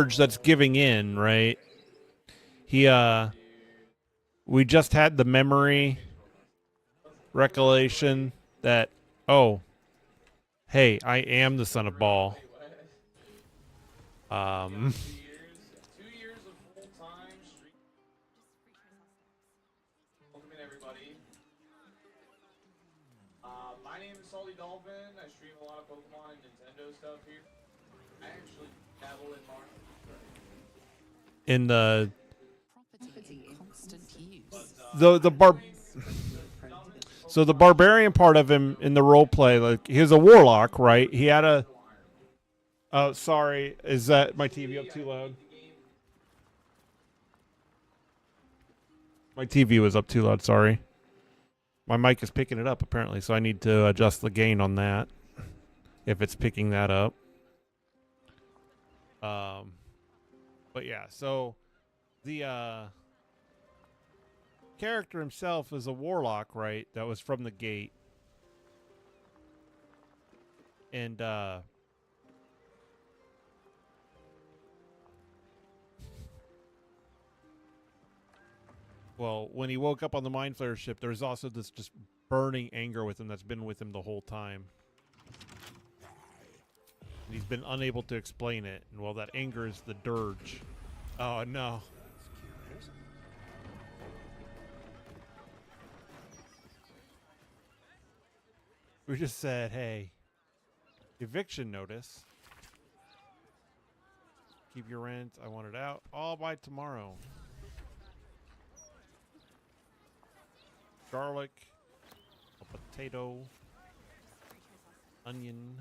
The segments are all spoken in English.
that's giving in, right? He we just had the memory recollection that, oh, hey, I am the son of Ball. Um in the bar so the barbarian part of him in the role play, like he was a warlock, right? He had a oh, sorry, is that my TV up too loud? My TV was up too loud, sorry. My mic is picking it up apparently, so I need to adjust the gain on that if it's picking that up. Um but yeah, so the character himself is a warlock, right? That was from the gate. And well, when he woke up on the Mind Flayer ship, there's also this just burning anger with him that's been with him the whole time. And he's been unable to explain it. And well, that anger is the dirge. Oh no. We just said, hey, eviction notice. Keep your rent. I want it out. All by tomorrow. Garlic. A potato. Onion.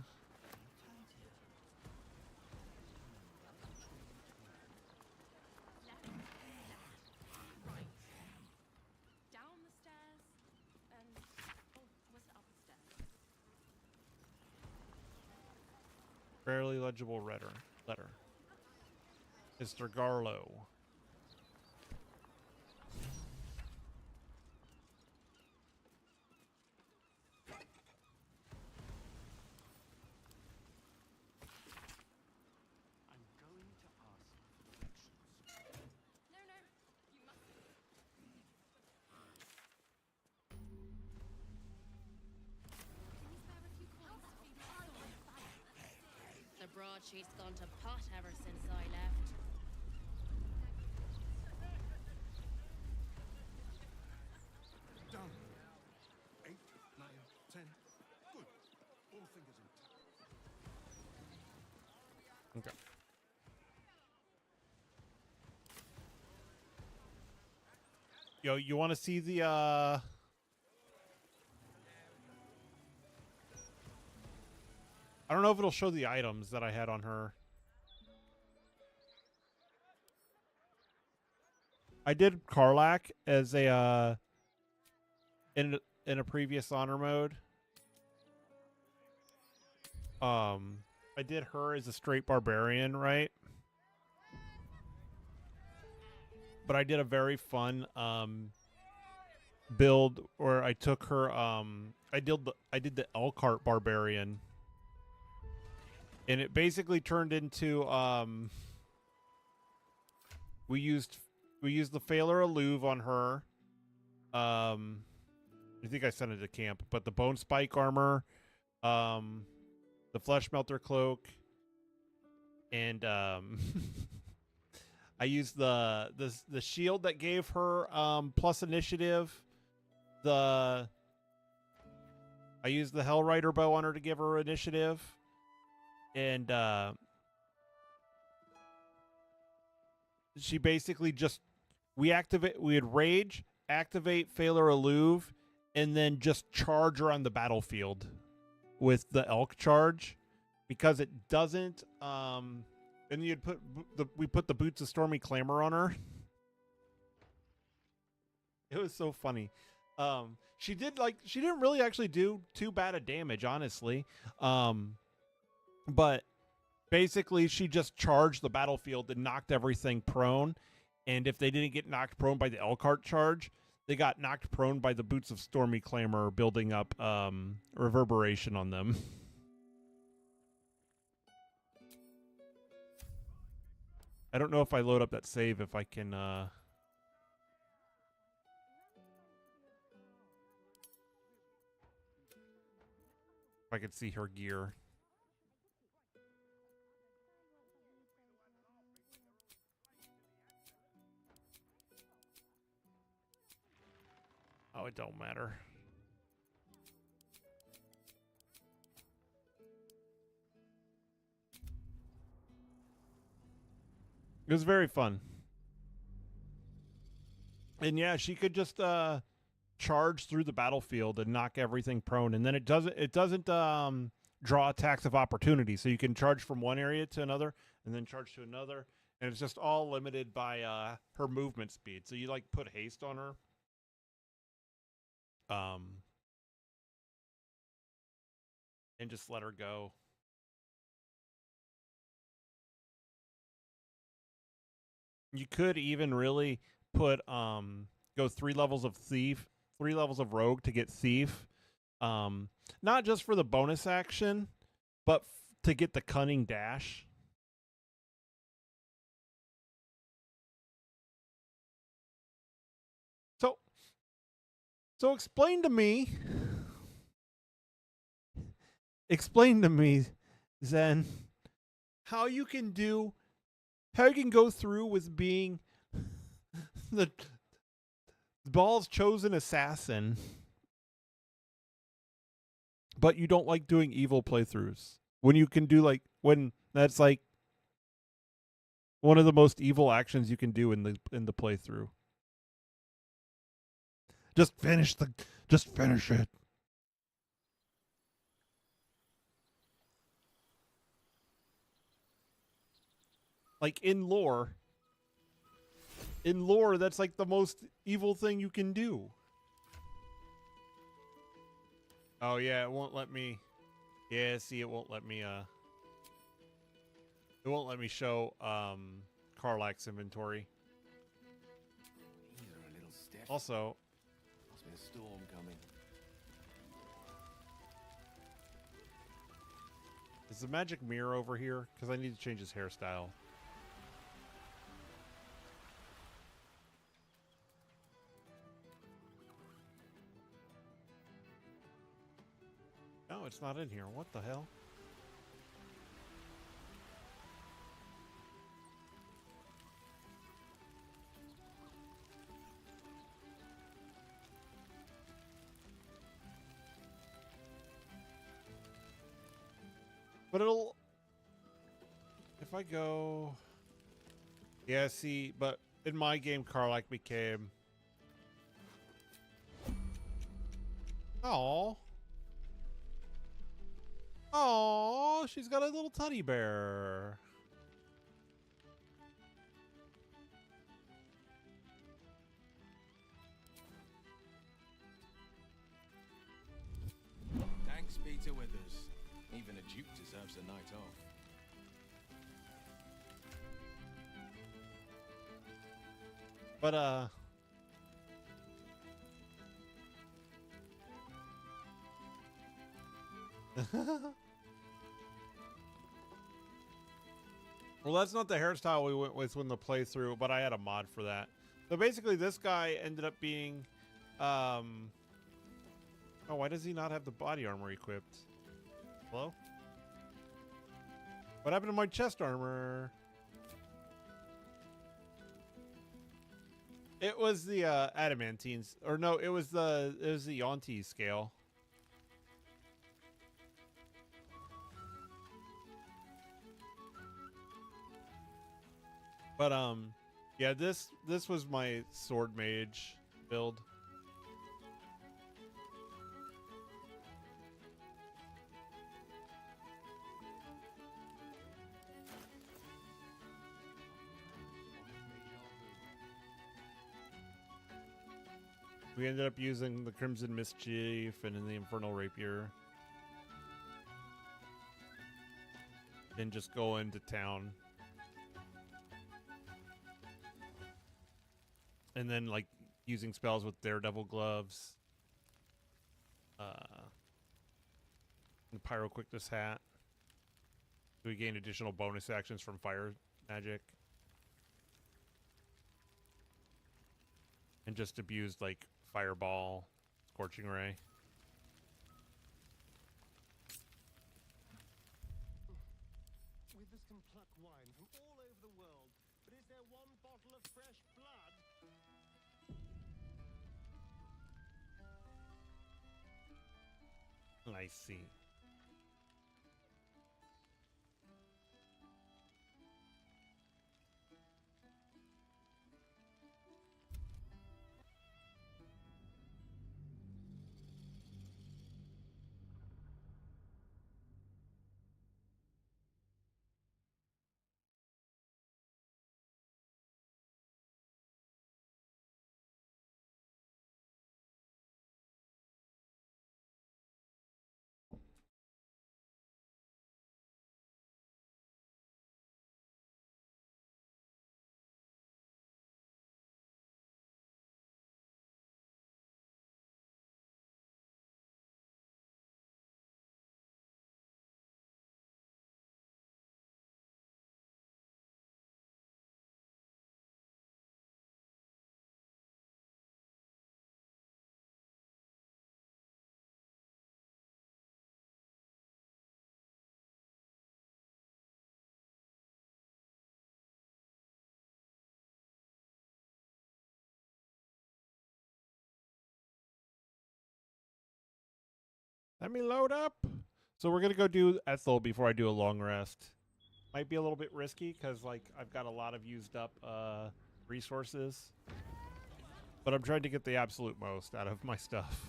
Barely legible letter. Mr. Garlow. The broadsheet's gone to pot ever since I left. Done. 8, 9, 10. Good. All fingers in. Okay. Yo, you want to see the I don't know if it'll show the items that I had on her. I did Karlak as a in a previous honor mode. I did her as a straight barbarian, right? But I did a very fun build where I took her I did the Elkhart barbarian. And it basically turned into we used the Failure Alluve on her. I think I sent it to camp, but the Bone Spike armor, the Flesh Melter cloak, and I used the shield that gave her plus initiative. I used the Hellrider bow on her to give her initiative. And she basically just we had rage, activate Failure Alluve, and then just charge her on the battlefield with the elk charge, because it doesn't and we put the Boots of Stormy Clamor on her. It was so funny. She didn't really actually do too bad a damage, honestly. But basically, she just charged the battlefield and knocked everything prone. And if they didn't get knocked prone by the Elkhart charge, they got knocked prone by the Boots of Stormy Clamor, building up reverberation on them. I don't know if I load up that save if I can if I can see her gear. Oh, it don't matter. It was very fun. And yeah, she could just charge through the battlefield and knock everything prone, and then it doesn't draw attacks of opportunity. So you can charge from one area to another and then charge to another, and it's just all limited by her movement speed. So you like put haste on her. And just let her go. You could even really put go 3 levels of thief, 3 levels of rogue to get thief. Not just for the bonus action, but to get the cunning dash. So explain to me, Zen, how you can go through with being the Ball's chosen assassin, but you don't like doing evil playthroughs when you can do when that's like one of the most evil actions you can do in the playthrough. Just finish it. Like in lore, that's like the most evil thing you can do. Oh yeah, it won't let me. Yeah, see, it won't let me. It won't let me show Karlach's inventory. These are a little stiff. Also, Must be a storm coming. is the magic mirror over here? Because I need to change his hairstyle. No, it's not in here. What the hell? But it'll... If I go... Yeah, see, but in my game, Karlach became... Oh. Oh, she's got a little teddy bear. Thanks be to Withers. Even a duke deserves a night off. But, well, that's not the hairstyle we went with when the playthrough, but I had a mod for that. So basically, this guy ended up being, oh, why does he not have the body armor equipped? Hello? What happened to my chest armor? It was the adamantines, or no, it was the Yonti scale. But yeah, this was my sword mage build. We ended up using the Crimson Mischief and in the Infernal Rapier. And just go into town. And then, like, using spells with Daredevil gloves. The Pyro Quickness hat. So we gain additional bonus actions from fire magic. and just abused like Fireball, Scorching Ray. Withers can pluck wine from all over the world, but is there one bottle of fresh blood? I see. Let me load up. So we're gonna go do Ethel before I do a long rest. Might be a little bit risky because like I've got a lot of used up resources, but I'm trying to get the absolute most out of my stuff.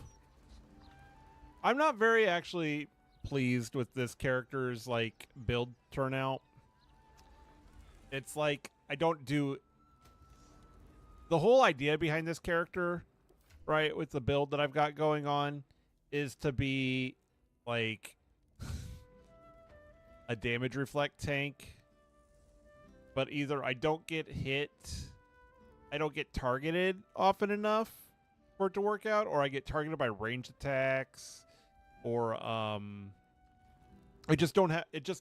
I'm not very actually pleased with this character's like build turnout. It's like I don't do the whole idea behind this character, right, with the build that I've got going on is to be like a damage reflect tank, but either I don't get hit, I don't get targeted often enough for it to work out, or I get targeted by ranged attacks, or it just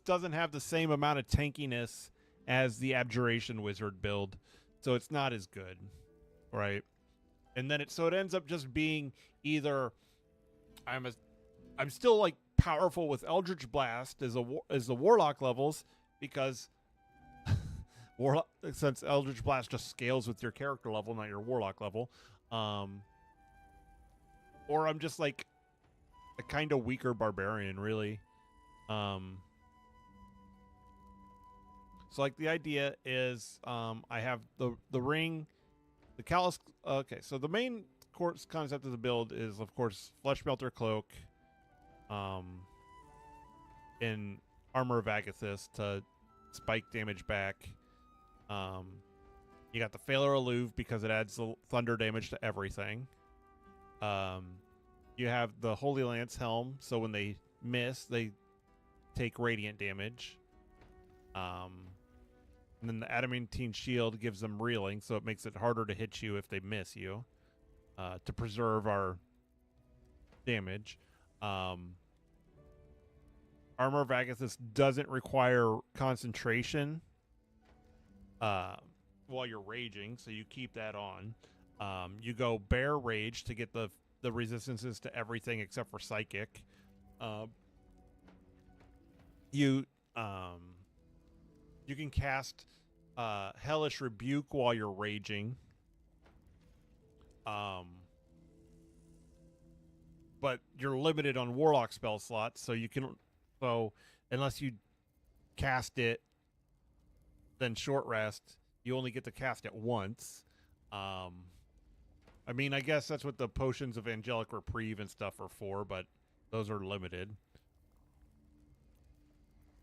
doesn't have the same amount of tankiness as the Abjuration Wizard build, so it's not as good, right? And then it ends up just being either I'm still like powerful with Eldritch Blast as the Warlock levels because Warlock, since Eldritch Blast just scales with your character level, not your Warlock level, or I'm just like a kind of weaker barbarian, really. So like the idea is I have the ring, the callus. Okay, so the main course concept of the build is of course Flesh Melter Cloak, in Armor of Agathis to spike damage back. You got the Failure Alluve because it adds the thunder damage to everything. You have the Holy Lance Helm, so when they miss, they take radiant damage. And then the Adamantine Shield gives them reeling, so it makes it harder to hit you if they miss you, to preserve our damage. Armor of Agathis doesn't require concentration while you're raging, so you keep that on. You go Bear Rage to get the resistances to everything except for Psychic. You can cast Hellish Rebuke while you're raging. But you're limited on Warlock spell slots, so you can... So, unless you cast it, then short rest, you only get to cast it once. I mean, I guess that's what the Potions of Angelic Reprieve and stuff are for, but those are limited.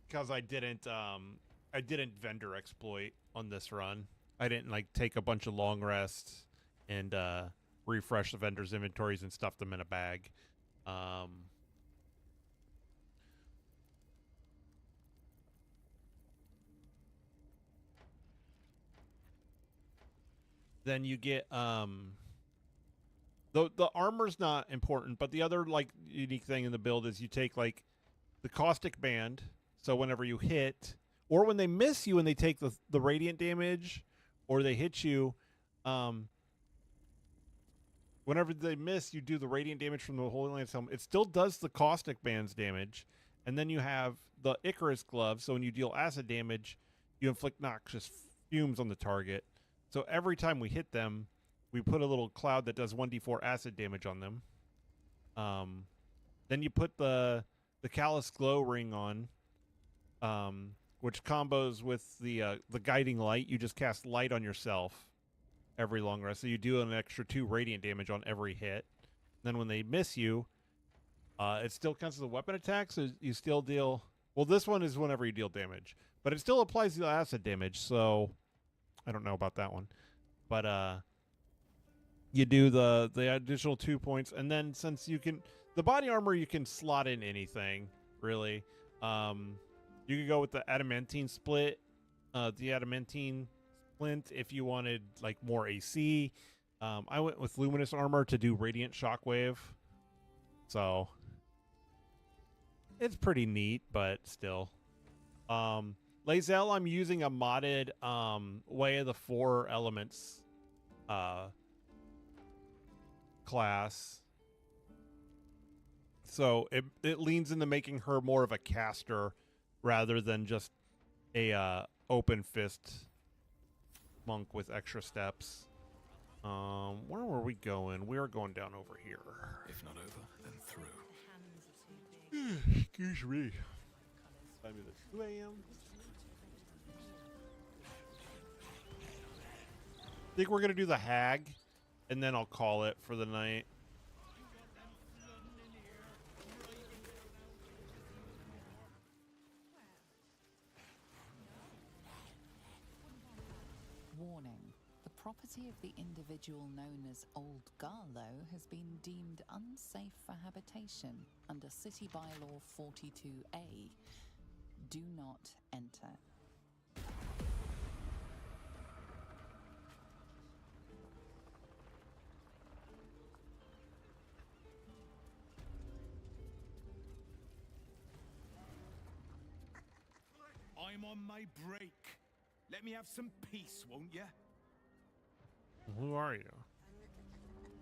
Because I didn't vendor exploit on this run. I didn't, like, take a bunch of long rests and refresh the vendor's inventories and stuff them in a bag. Then you get the armor's not important, but the other like unique thing in the build is you take like the caustic band, so whenever you hit or when they miss you and they take the radiant damage or they hit you, Whenever they miss, you do the radiant damage from the Holy Lance helm. It still does the caustic band's damage, and then you have the Icarus glove. So when you deal acid damage, you inflict noxious fumes on the target. So every time we hit them, we put a little cloud that does 1d4 acid damage on them. Then you put the Callous Glow ring on, which combos with the guiding light. You just cast light on yourself every long rest, so you do an extra 2 radiant damage on every hit. Then when they miss you, it still counts as a weapon attack, so you still deal. Well, this one is whenever you deal damage, but it still applies the acid damage. So I don't know about that one, but you do the additional 2 points, and then since you can, the body armor you can slot in anything really. You could go with the adamantine split, the adamantine splint if you wanted like more AC. I went with luminous armor to do radiant shockwave, so it's pretty neat, but still. Lae'zel, I'm using a modded Way of the Four Elements class. So it leans into making her more of a caster rather than just a open fist monk with extra steps. Where were we going? We were going down over here. If not over, then through. The hands are too big. Excuse me. Time is at 2 a.m. I think we're gonna do the hag, and then I'll call it for the night. Warning. The property of the individual known as Old Garlow has been deemed unsafe for habitation under City Bylaw 42A. Do not enter. I'm on my break. Let me have some peace, won't you? Who are you?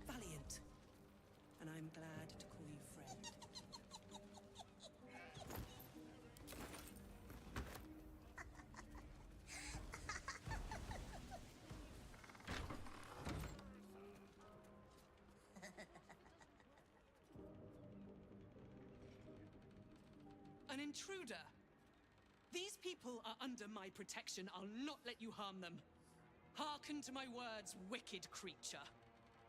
Valiant, and I'm glad to call you friend. An intruder. These people are under my protection. I'll not let you harm them. Hearken to my words, wicked creature.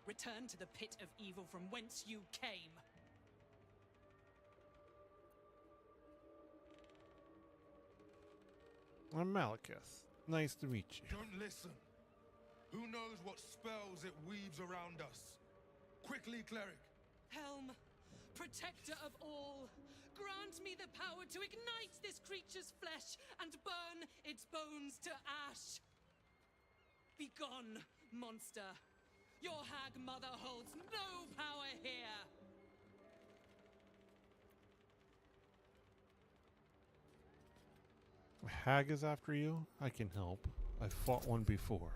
Return to the pit of evil from whence you came. I'm Malekith. Nice to meet you. Don't listen. Who knows what spells it weaves around us? Quickly, cleric. Helm, protector of all, grant me the power to ignite this creature's flesh and burn its bones to ash. Begone, monster. Your hag mother holds no power here. Hag is after you? I can help. I fought one before.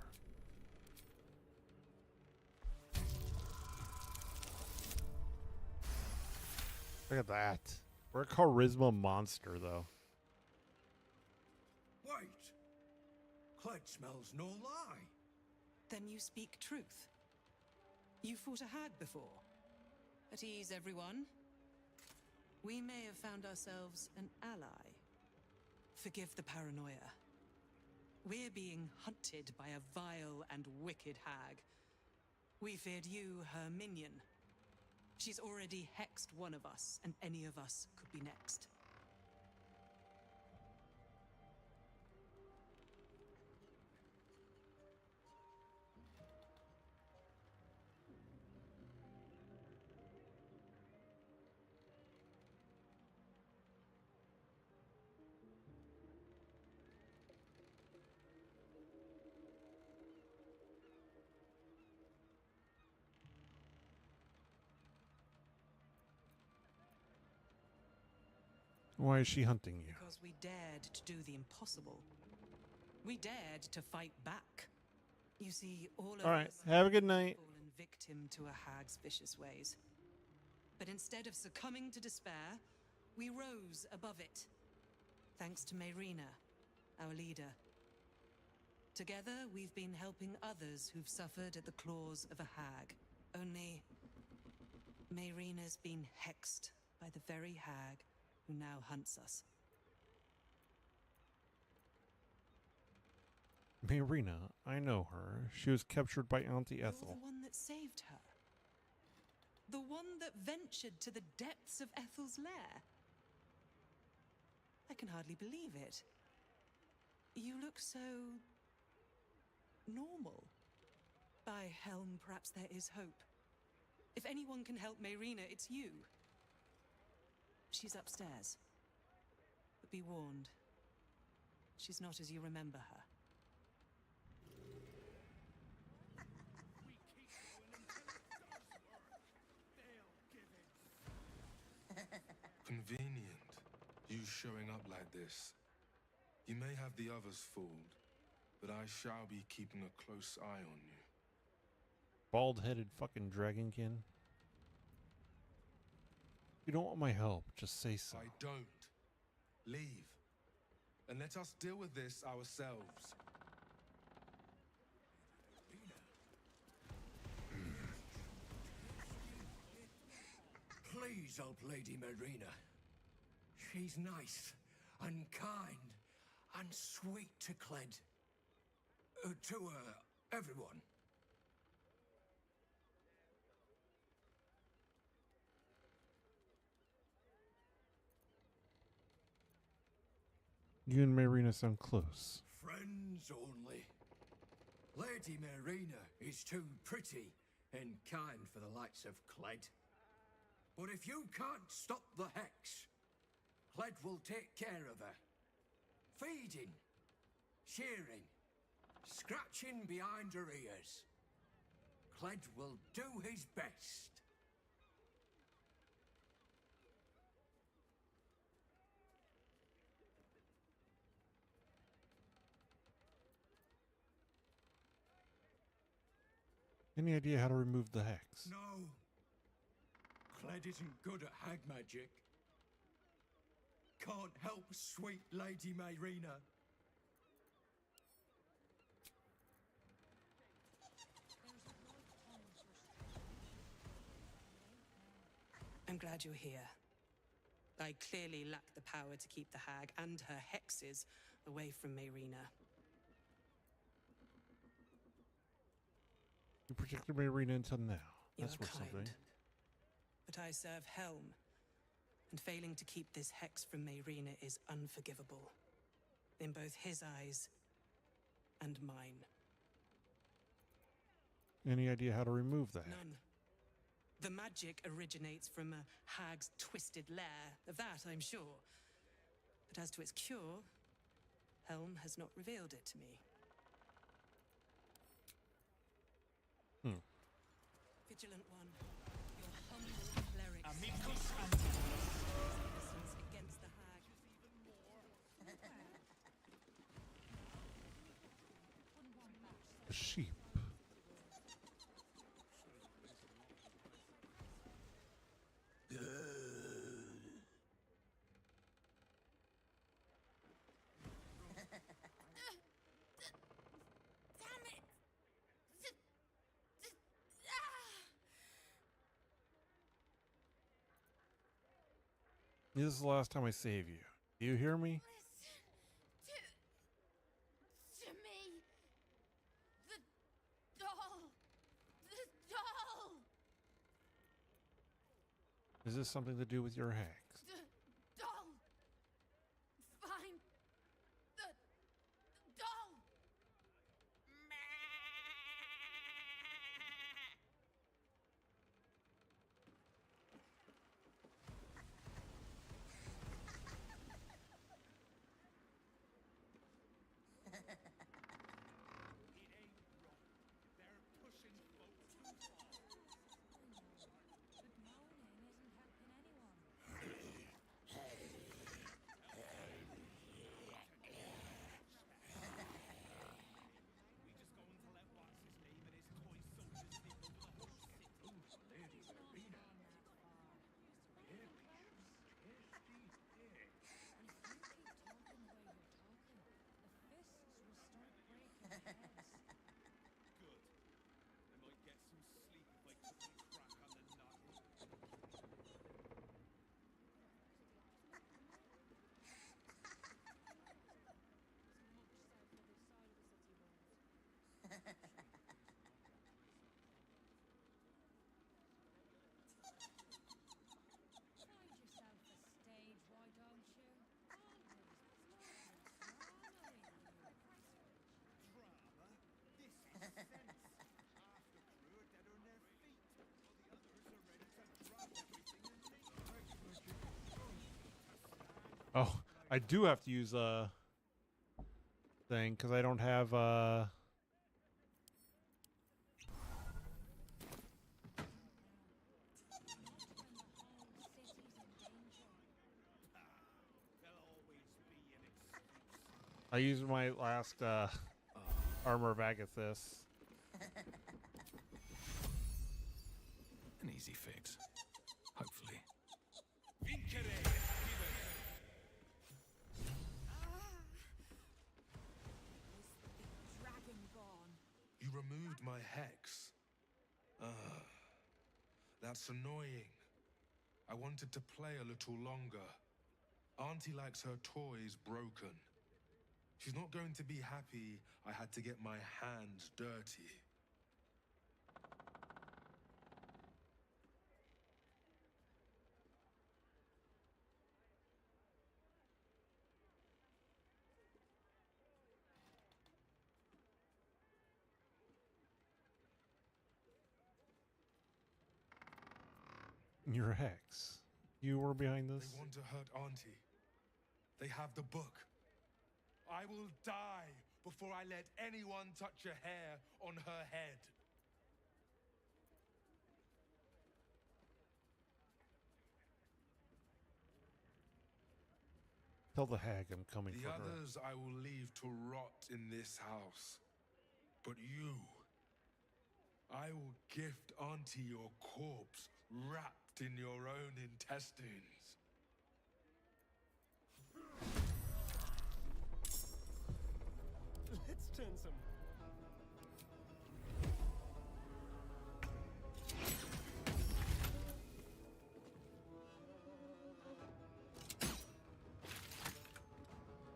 Look at that. We're a charisma monster, though. Wait. Clegg smells no lie. Then you speak truth. You fought a hag before. At ease, everyone. We may have found ourselves an ally. Forgive the paranoia. We're being hunted by a vile and wicked hag. We feared you, her minion. She's already hexed one of us, and any of us could be next. Why is she hunting you? Because we dared to do the impossible. We dared to fight back. You see, all of All right. us Have a good night. fallen victim to a hag's vicious ways. But instead of succumbing to despair, we rose above it. Thanks to Mayrina, our leader. Together, we've been helping others who've suffered at the claws of a hag. Only, Mayrina's been hexed by the very hag who now hunts us. Mayrina, I know her. She was captured by Auntie You're Ethel. the one that saved her. The one that ventured to the depths of Ethel's lair. I can hardly believe it. You look so... normal. By Helm, perhaps there is hope. If anyone can help Mayrina, it's you. She's upstairs. But be warned. She's not as you remember her. Convenient. You showing up like this. You may have the others fooled, but I shall be keeping a close eye on you. Bald-headed fucking dragonkin. You don't want my help, just say so. I don't. Leave. And let us deal with this ourselves. Please help Lady Mayrina. She's nice and kind and sweet to Cled. To everyone. You and Mayrina sound close. Friends only. Lady Mayrina is too pretty and kind for the likes of Cled. But if you can't stop the hex, Cled will take care of her. Feeding, shearing, scratching behind her ears. Cled will do his best. Any idea how to remove the hex? No. Cled isn't good at hag magic. Can't help sweet Lady Mayrina. I'm glad you're here. I clearly lack the power to keep the hag and her hexes away from Mayrina. You protected Mayrina until now. That's You're worth kind. something. But I serve Helm, and failing to keep this hex from Mayrina is unforgivable. In both his eyes and mine. Any idea how to remove that? None. The magic originates from a hag's twisted lair. Of that, I'm sure. But as to its cure, Helm has not revealed it to me. Vigilant one, your humble cleric Amicus innocence against the hag. A sheep. This is the last time I save you. Do you hear me? To me. The doll. The doll. Is this something to do with your hex? The doll. Find the doll. Good morning isn't helping anyone. Oh, I do have to use a thing because I don't have I used my last armor of Agathis. An easy fix. Hopefully. Dragon gone. You removed my hex. That's annoying. I wanted to play a little longer. Auntie likes her toys broken. She's not going to be happy I had to get my hands dirty. Your hex. You were behind this? They want to hurt Auntie. They have the book. I will die before I let anyone touch a hair on her head. Tell the hag I'm coming The for her. others I will leave to rot in this house. But you, I will gift Auntie your corpse wrapped in your own intestines. Let's turn some.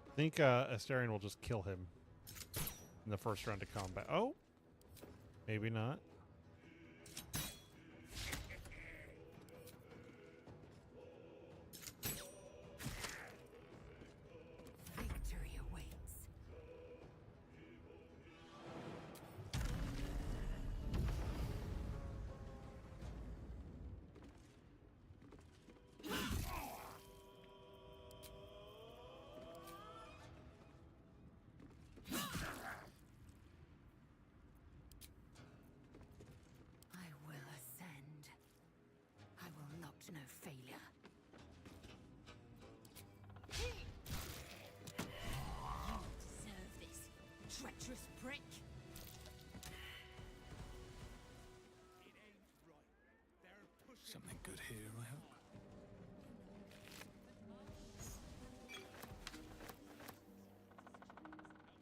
I think Astarion will just kill him in the first round of combat. Oh, maybe not. Victory awaits. I will ascend. I will not know failure. You deserve this, treacherous prick. It ain't right. They're pushing. Something good here, I hope.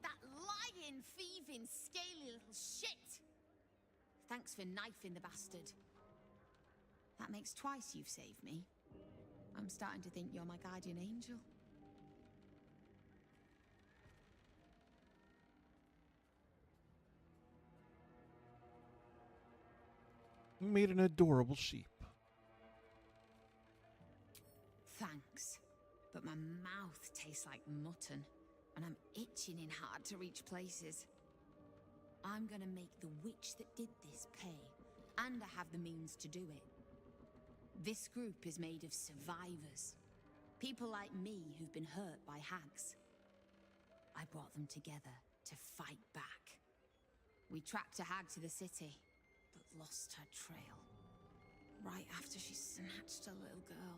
That lying, thieving, scaly little shit! Thanks for knifing the bastard. That makes twice you've saved me. I'm starting to think you're my guardian angel. You made an adorable sheep. Thanks. But my mouth tastes like mutton, and I'm itching in hard to reach places. I'm gonna make the witch that did this pay, and I have the means to do it. This group is made of survivors. People like me who've been hurt by hags. I brought them together to fight back. We tracked a hag to the city, but lost her trail. Right after she snatched a little girl.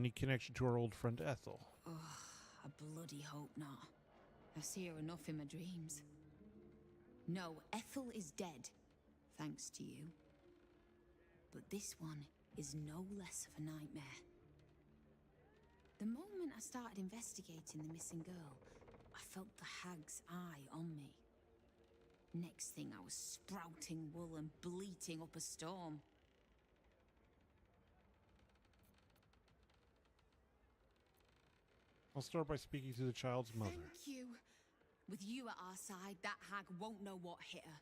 Any connection to our old friend Ethel? Ugh, I bloody hope not. I see her enough in my dreams. No, Ethel is dead, thanks to you. But this one is no less of a nightmare. The moment I started investigating the missing girl, I felt the hag's eye on me. Next thing, I was sprouting wool and bleating up a storm. I'll start by speaking to the child's mother. Thank you. With you at our side, that hag won't know what hit her.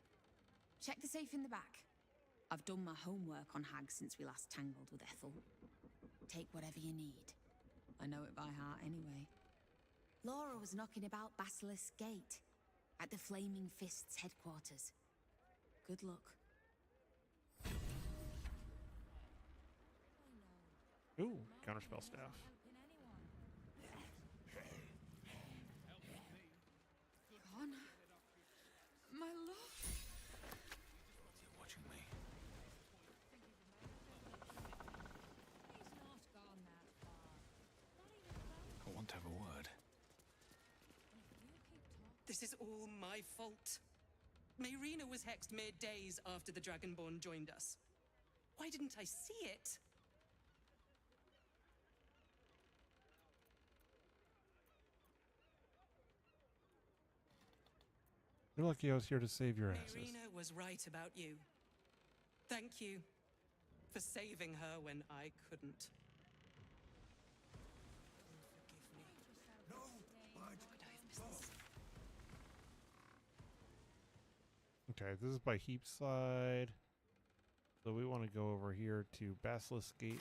Check the safe in the back. I've done my homework on hags since we last tangled with Ethel. Take whatever you need. I know it by heart anyway. Laura was knocking about Basilisk Gate, at the Flaming Fist's headquarters. Good luck. Ooh, counterspell staff. Con, my love. You're watching me. I want to have a word. This is all my fault. Mayrina was hexed mere days after the Dragonborn joined us. Why didn't I see it? You're lucky I was here to save your asses. Mayrina was right about you. Thank you for saving her when I couldn't. Forgive me. No, bud. Could I have missed this? Okay, this is by Heapside. So we want to go over here to Basilisk Gate.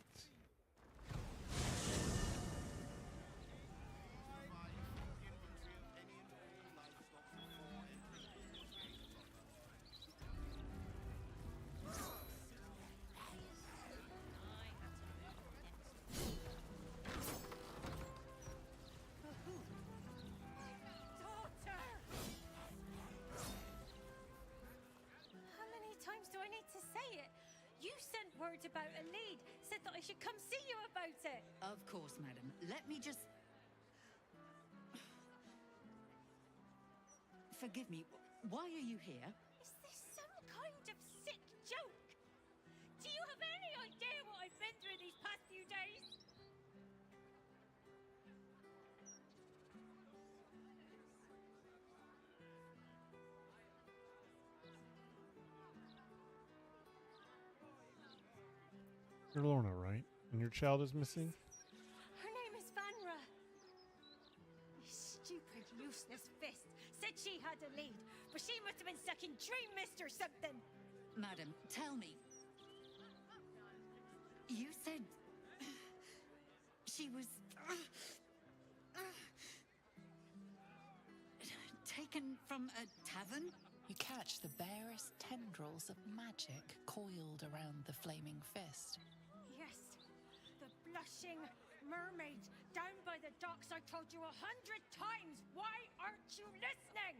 How many times do I need to say it? You sent word about a lead, said that I should come see you about it. Of course, madam. Let me just... Forgive me. Why are you here? Is this some kind of sick joke? Do you have any idea what I've been through these past few days? You're Lorna, right? And your child is missing? Her name is Vanra. This stupid, useless fist said she had a lead, but she must have been sucking Dream Mist or something. Madam, tell me. You said... she was... taken from a tavern? You catch the barest tendrils of magic coiled around the flaming fist. Yes, the blushing mermaid down by the docks. I told you 100 times. Why aren't you listening?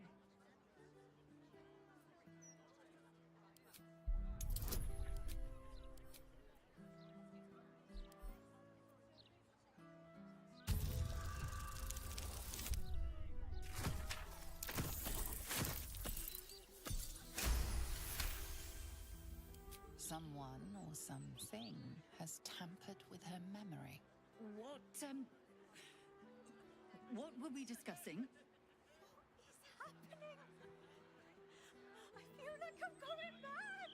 Someone or something has tampered with her memory. What were we discussing? What is happening? I feel like I'm going mad.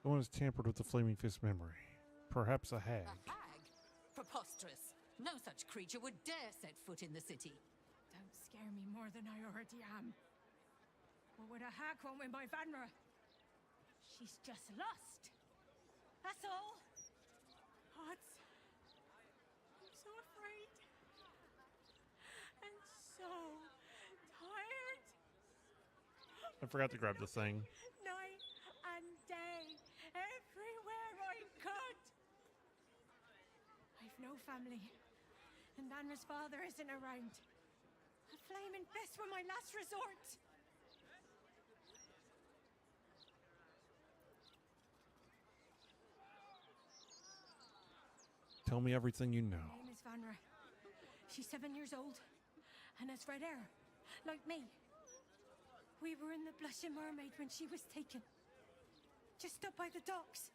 No one has tampered with the Flaming Fist memory. Perhaps a hag. A hag? Preposterous. No such creature would dare set foot in the city. Don't scare me more than I already am. What would a hag want with my Vanra? She's just lost. That's all. Odds. I'm so afraid. And so tired. I forgot to grab the thing. Night and day. Everywhere family. And Vanra's father isn't around. A flaming fist were my last resort. Tell me everything you know. Her name is Vanra. She's 7 years old and has red hair, like me. We were in the Blushing Mermaid when she was taken. Just up by the docks.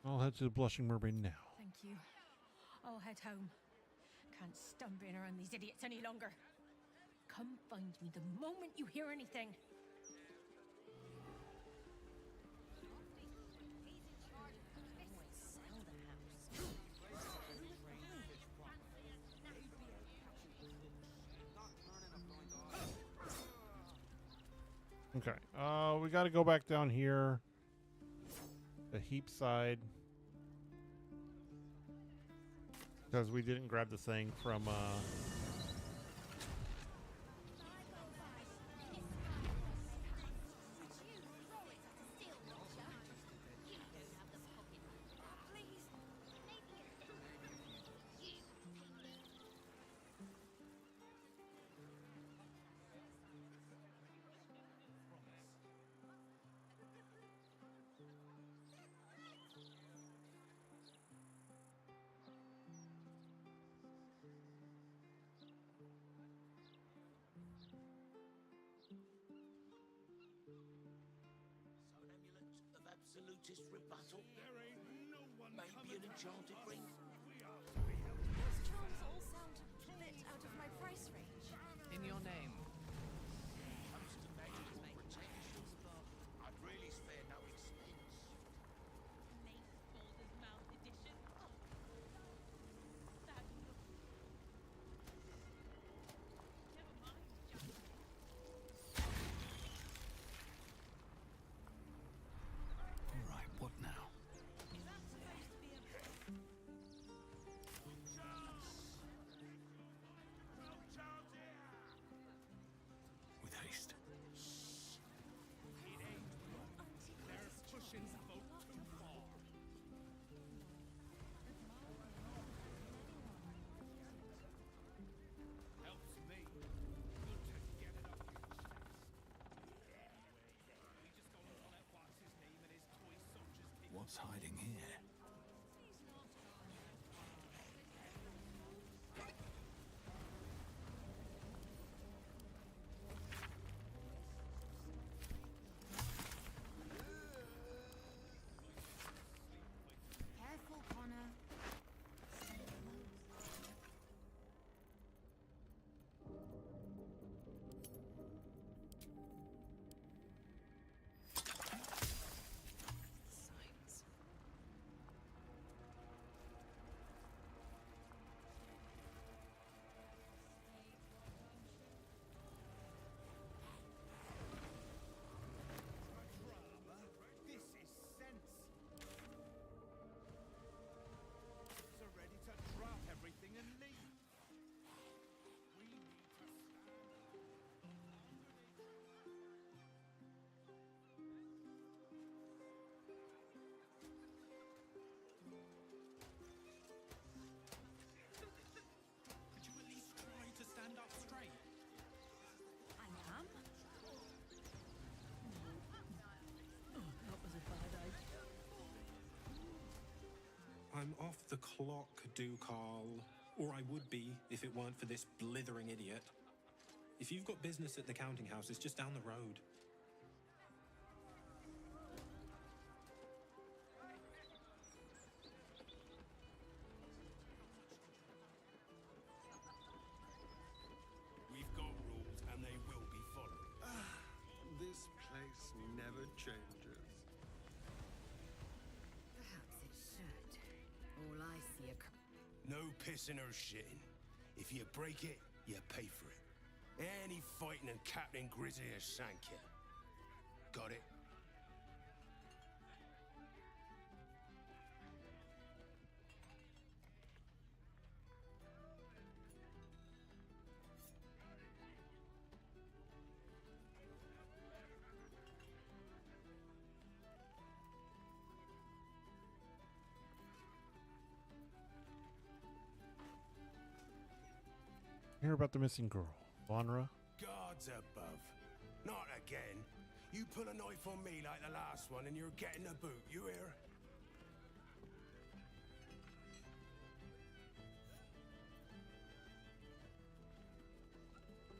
I'll head to the Blushing Mermaid now. Thank you. I'll head home. Can't stand being around these idiots any longer. Come find me the moment you hear anything. Okay. We got to go back down here. The heap side. Because we didn't grab the thing from Absolutist rebuttal. There ain't no one Maybe an enchanted ring. Those charms all sound a bit out of my price range. In your name. Comes to magical protection. I'd really spare no expense. Baldur's Mouth edition. Oh, that looks. Never mind, Jack. Right, what now? Is that supposed to be a With haste. They're pushing the boat too far. Helps me. Good to get it off your chest. We just go on at what's his name and his toy soldiers keep. What's hiding here? Careful, Connor. Stay close. Signs. Drama. This is sense. So ready to drop everything and leave. We need to stand. Could you at least try to stand up straight? I am? Oh, that was a bad idea. I'm off the clock, Ducal. Or I would be if it weren't for this blithering idiot. If you've got business at the counting house, it's just down the road. We've got rules and they will be followed. never changes. Perhaps it should. All I see are... No pissing or shitting. If you break it, you pay for it. Any fighting and Captain Grizzly has sank you. Got it? Hear about the missing girl, Vonra? Gods above. Not again. You pull a knife on me like the last one and you're getting a boot, you hear?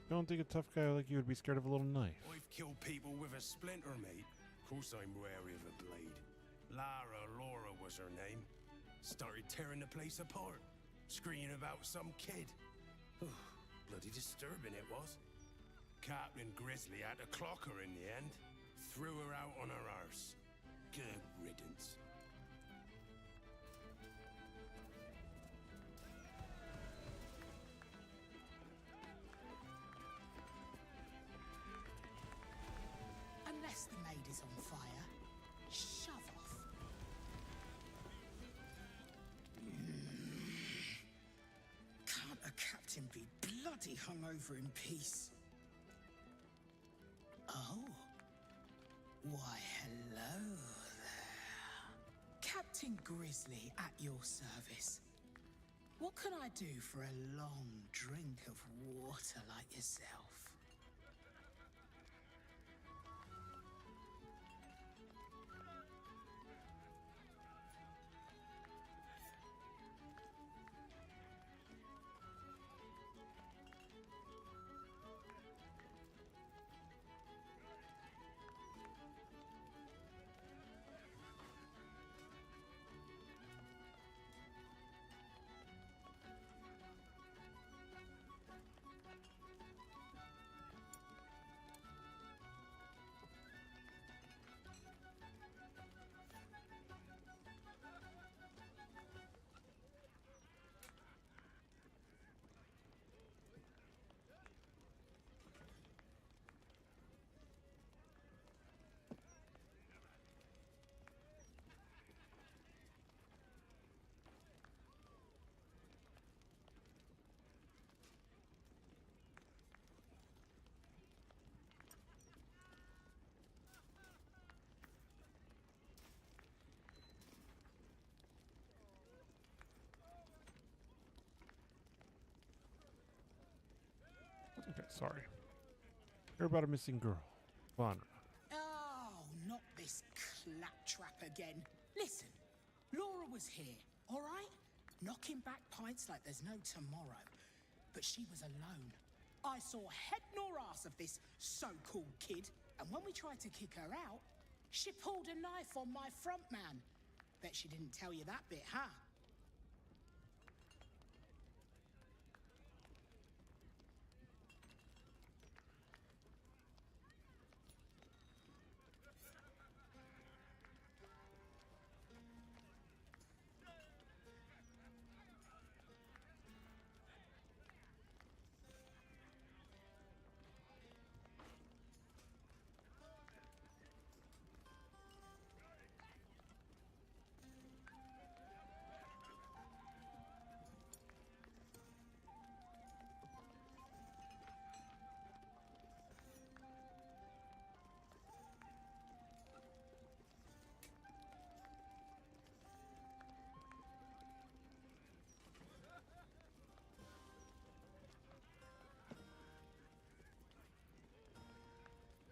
Don't think a tough guy like you would be scared of a little knife. I've killed people with a splinter, mate. Of course I'm wary of a blade. Laura was her name. Started tearing the place apart. Screaming about some kid. Bloody disturbing it was. Captain Grizzly had to clock her in the end. Threw her out on her arse. Good riddance. Unless the maid is on fire, shove off. Can't a captain be bloody hungover in peace? Oh. Why, hello there. Captain Grizzly at your service. What can I do for a long drink of water like yourself? Okay, sorry. Hear about a missing girl, Vonra. Oh, not this claptrap again. Listen, Laura was here, all right? Knocking back pints like there's no tomorrow. But she was alone. I saw head nor ass of this so-called kid, and when we tried to kick her out, she pulled a knife on my front man. Bet she didn't tell you that bit, huh?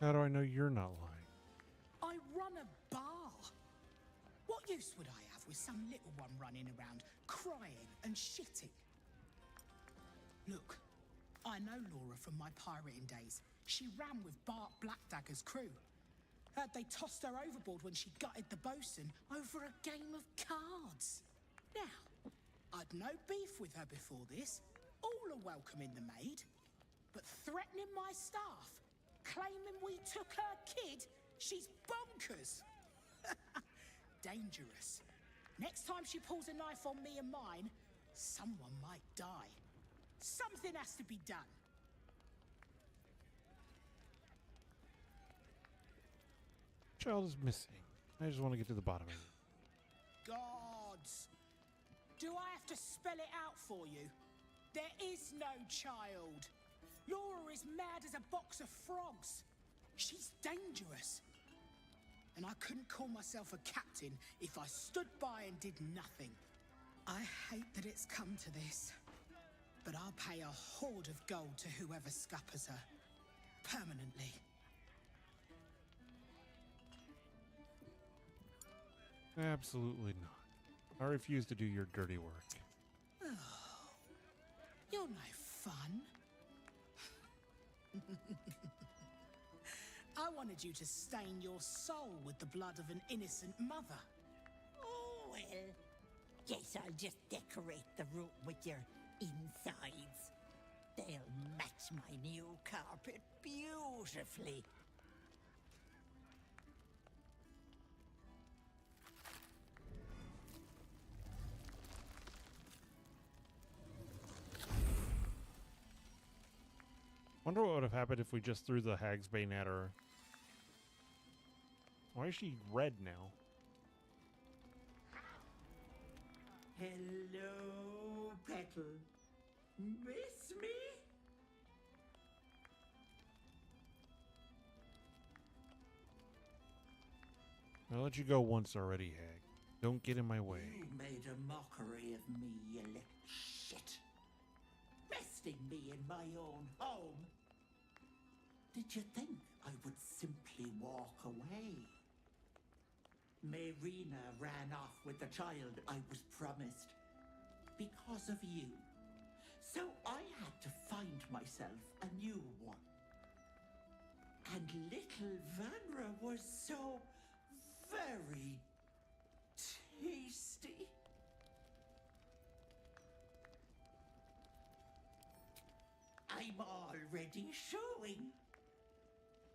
How do I know you're not lying? I run a bar. What use would I have with some little one running around, crying and shitting? Look, I know Laura from my pirating days. She ran with Bart Blackdagger's crew. Heard they tossed her overboard when she gutted the bosun over a game of cards. Now, I'd no beef with her before this. All are welcoming the maid. But threatening my staff, claiming we took her kid, She's bonkers. Dangerous. Next time she pulls a knife on me and mine, someone might die. Something has to be done. Child is missing. I just want to get to the bottom of it. Gods. Do I have to spell it out for you? There is no child. Laura is mad as a box of frogs. She's dangerous. And I couldn't call myself a captain if I stood by and did nothing. I hate that it's come to this, but I'll pay a hoard of gold to whoever scuppers her. Permanently. Absolutely not. I refuse to do your dirty work. Oh, you're no fun. I wanted you to stain your soul with the blood of an innocent mother. Oh, well. Guess I'll just decorate the room with your insides. They'll match my new carpet beautifully. Wonder what would have happened if we just threw the hag's bane at her. Why is she red now? Hello, Petal. Miss me? I'll let you go once already, hag. Don't get in my way. You made a mockery of me, you little shit. Besting me in my own home. Did you think I would simply walk away? Marina ran off with the child I was promised because of you. So I had to find myself a new one. And little Vanra was so very tasty. I'm already showing.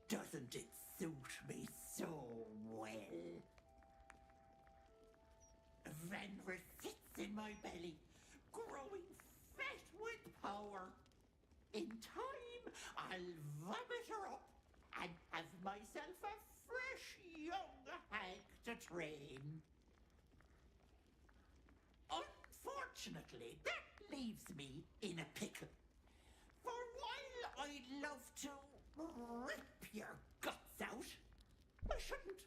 Doesn't it suit me so well? Vanra sits in my belly, growing fat with power. In time, I'll vomit her up and have myself a fresh young hag to train. Unfortunately, that leaves me in a pickle. For while I'd love to rip your guts out, I shouldn't.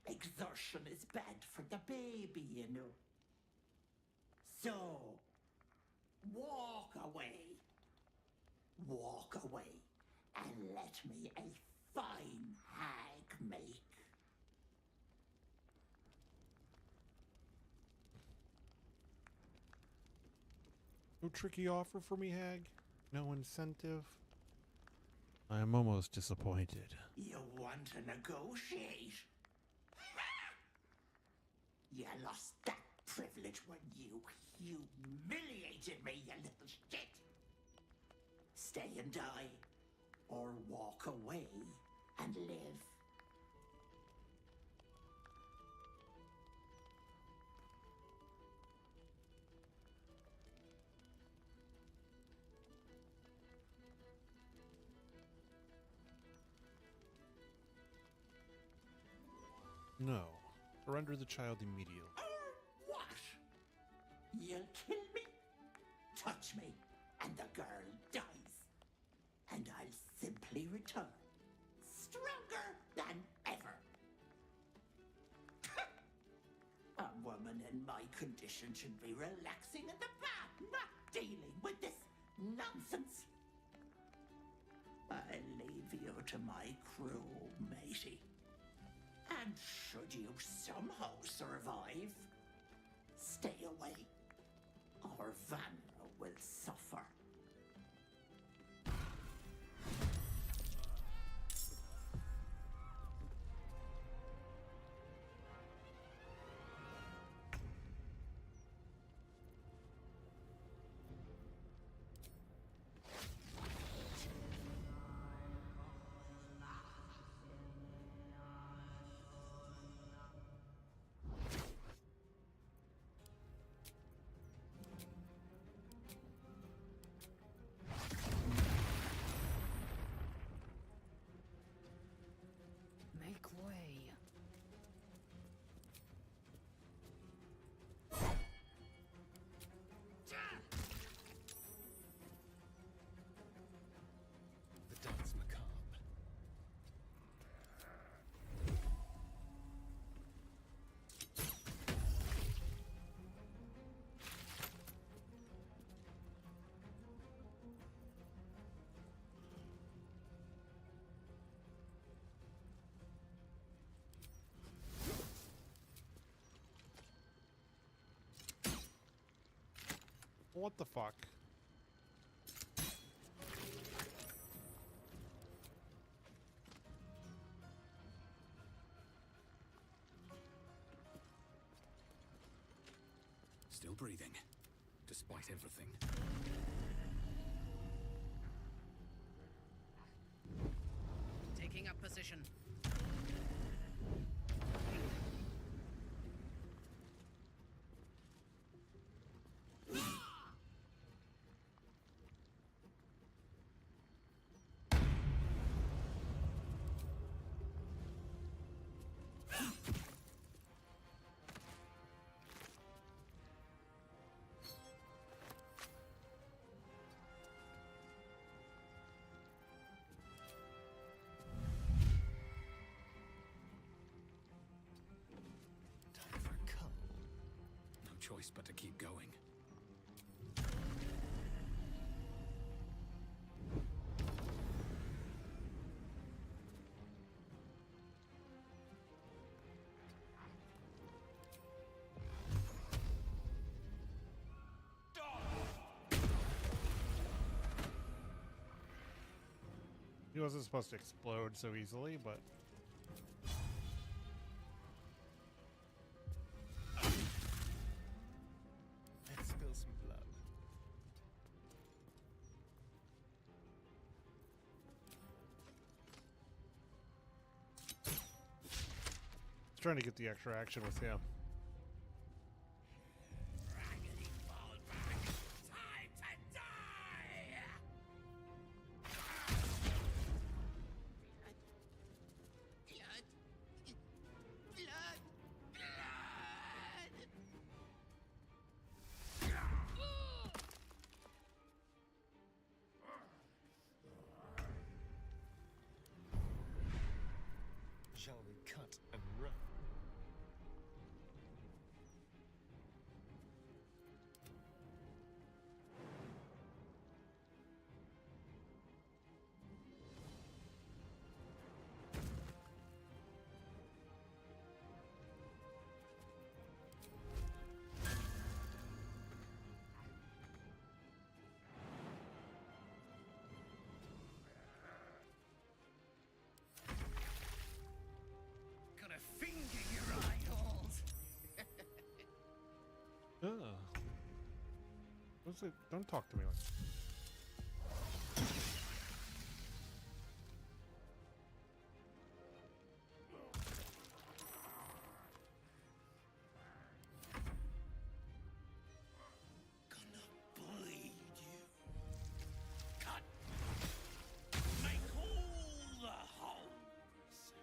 Exertion is bad for the baby, you know. So, walk away. Walk away and let me a fine hag make. No tricky offer for me, hag? No incentive? I am almost disappointed. You want to negotiate? You lost that privilege when you humiliated me, you little shit. Stay and die, or walk away and live. No. Surrender the child immediately. Or what? You'll kill me, touch me, and the girl dies. And I'll simply return, stronger than ever. A woman in my condition should be relaxing in the bath, not dealing with this nonsense. I'll leave you to my crew, matey. And should you somehow survive, stay away, or Vanra will suffer. What the fuck? Still breathing, despite everything. Taking up position. Time for a cull. No choice but to keep going. He wasn't supposed to explode so easily, but... Let's spill some blood. Trying to get the extra action with him. Shall we cut and run? Got a finger in your eye holes. Ugh. Don't talk to me like that. Bleed you. Cut. Make all the holes.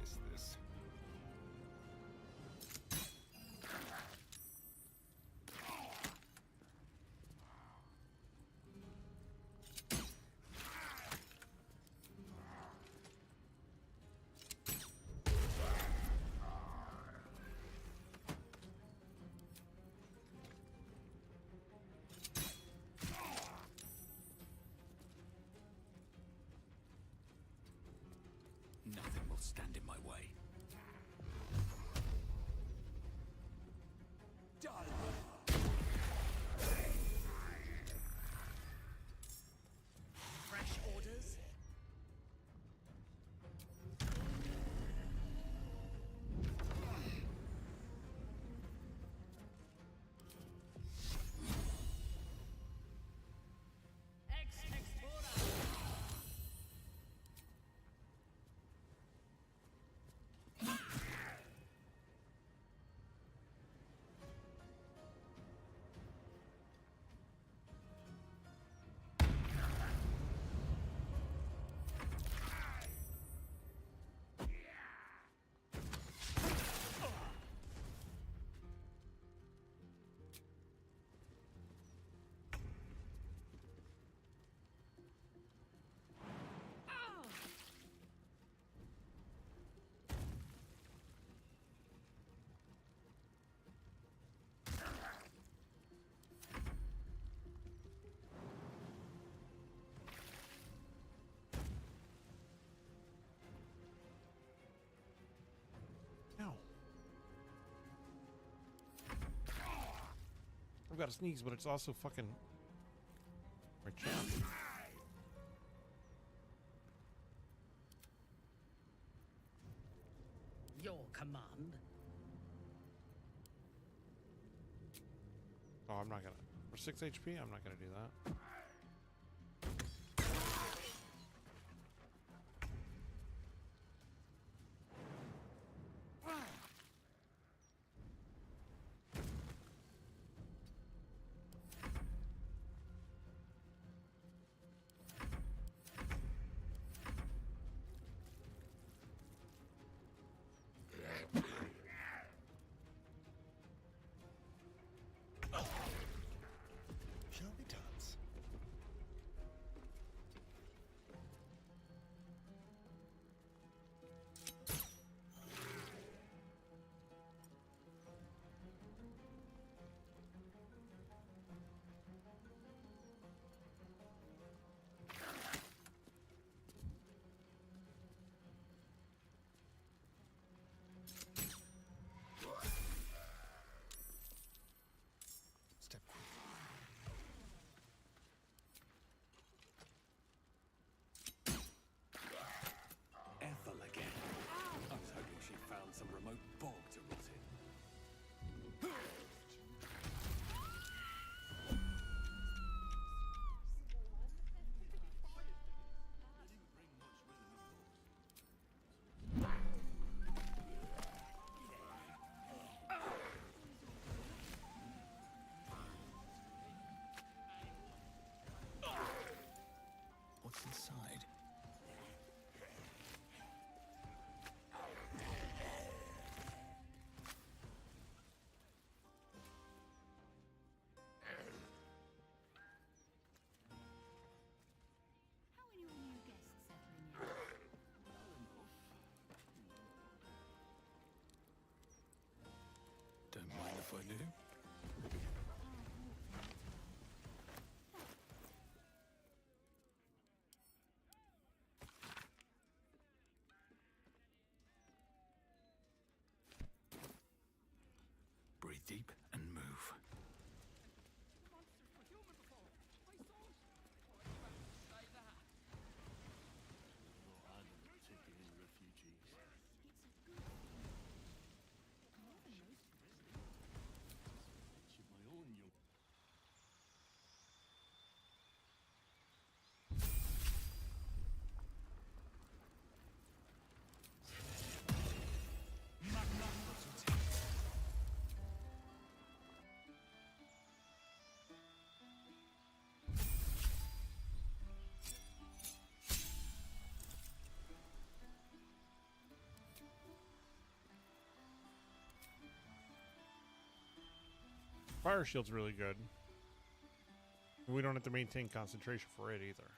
Miss this. Nothing will stand in my way. Fresh orders? got to sneeze, but it's also fucking my chest. Your command. Oh, I'm not gonna. For 6 HP, I'm not gonna do that. Shall we dance? Step. Ethel again. I was hoping she found some remote bog to rot in. What's inside? How are your new guests settling in? Don't mind if I do. Breathe deep and move. Fire shield's really good. We don't have to maintain concentration for it either.